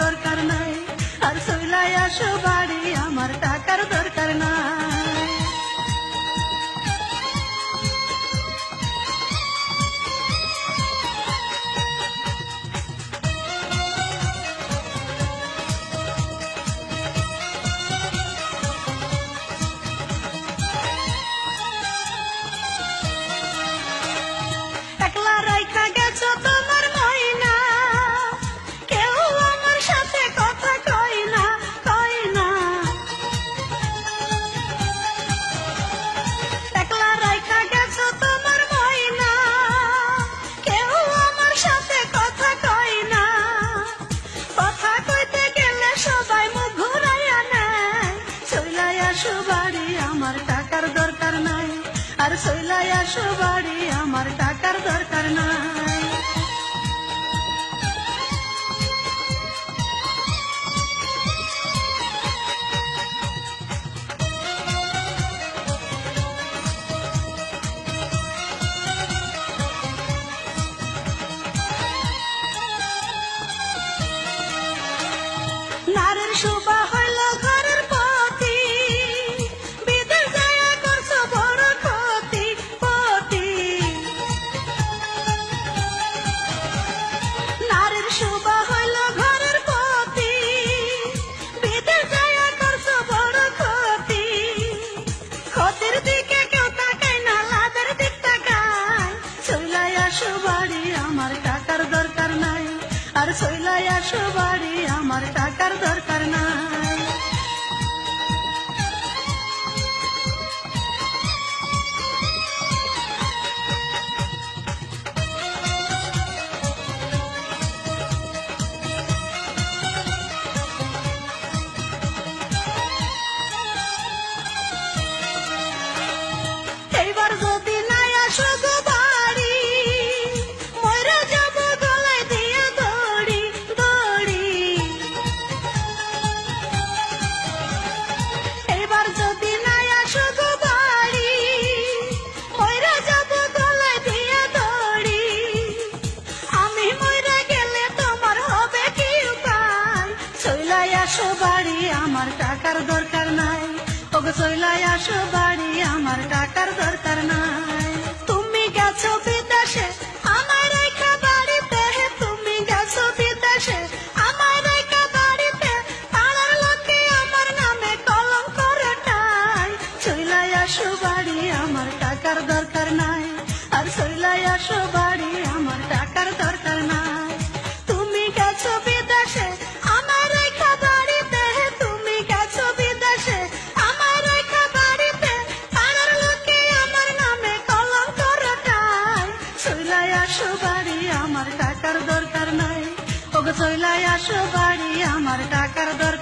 দরকার নাই, আর চইলাই আসো বাড়ি আমার টাকার দরকার নাই। একলা রাইখা গেছো তোমার ময়না, কেউ আমার সাথে কথা কয় না, কয় না। একলা রাইখা গেছো তোমার ময়না, কেউ আমার সাথে কথা কয় না। কথা কইতে গেলে সবাই মুখ ঘুরাইয়া নেয়, চইলাই আসো বাড়ি আমার টাকার দরকার নাই, আর চইলাই আসো বাড়ি আমার টাকার দরকার নাই। নারীর শোভা হইল ঘরের পতি, বিদেশ যায়া করছো বড় ক্ষতি, ক্ষতি। নারীর শোভা হইল ঘরের পতি, বিদেশ যায়া করছো বড় ক্ষতি। ক্ষতির দিকে কেউ তাকায় না, লাভের দিক তাকায়, চইলাই আসো বাড়ি আমার টাকার দরকার নাই, আর চইলাই আসো বাড়ি আমার টাকার দরকার নাই। এইবার যদি নাই আসো গো বাড়ি, মইরা যাবো গলায় দিয়া দড়ি, দড়ি। এইবার যদি নাই আসো গো বাড়ি, মইরা যাবো গলায় দিয়া দড়ি। আমি মইরা গেলে তোমার হবে কি উপায়, চইলাই আসো বাড়ি আমার টাকার দরকার নাই, ওগো চইলাই আসো বাড়ি আমার টাকার দরকার নাই। তুমি গেছো বিদেশে আমার রেখা বাড়িতে, তুমি গেছো বিদেশে আমার রেখা বাড়িতে, পাড়ার লোকে আমার নামে কলঙ্ক রটায়, চইলাই আসো বাড়ি আমার টাকার দরকার নাই, আর চইলাই আসো বাড়ি আমার টাকার দরকার নাই। তুমি গেছো বিদেশে আমার রেখা বাড়িতে, তুমি গেছো বিদেশে আমার রেখা বাড়িতে, পাড়ার লোকে আমার নামে কলঙ্ক রটায়, চইলাই আসো বাড়ি আমার টাকার দরকার নাই, ওগো চইলাই আসো বাড়ি আমার টাকার দরকার